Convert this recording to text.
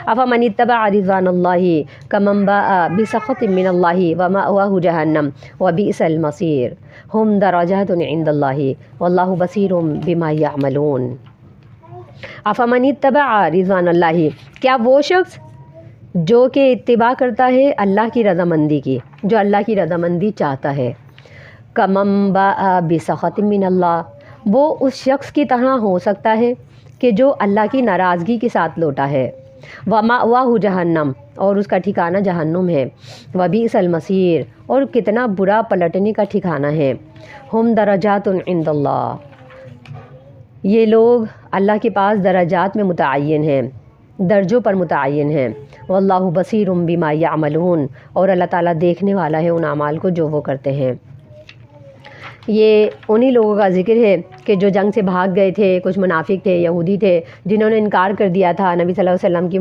افمن اتبع رضوان اللہ کمن باء بسخط من اللہ ومأواہ جہنم وبئس المصیر ہم درجات عند اللہ واللہ بصیر بما یعملون۔ افمن اتبع رضوان اللہ، کیا وہ شخص جو کہ اتباع کرتا ہے اللہ کی رضامندی کی، جو اللہ کی رضامندی چاہتا ہے، کمن باء بسخط من اللہ، وہ اس شخص کی طرح ہو سکتا ہے کہ جو اللہ کی ناراضگی کے ساتھ لوٹا ہے، ومأواہ جہنم، اور اس کا ٹھکانہ جہنم ہے، وبئس المصیر، اور کتنا برا پلٹنے کا ٹھکانہ ہے، ہم درجات عند اللہ، یہ لوگ اللہ کے پاس درجات میں متعین ہیں، درجوں پر متعین ہیں، واللہ بصیر بما یعملون، اور اللہ تعالیٰ دیکھنے والا ہے ان اعمال کو جو وہ کرتے ہیں۔ یہ انہی لوگوں کا ذکر ہے کہ جو جنگ سے بھاگ گئے تھے، کچھ منافق تھے، یہودی تھے، جنہوں نے انکار کر دیا تھا نبی صلی اللہ علیہ وسلم کی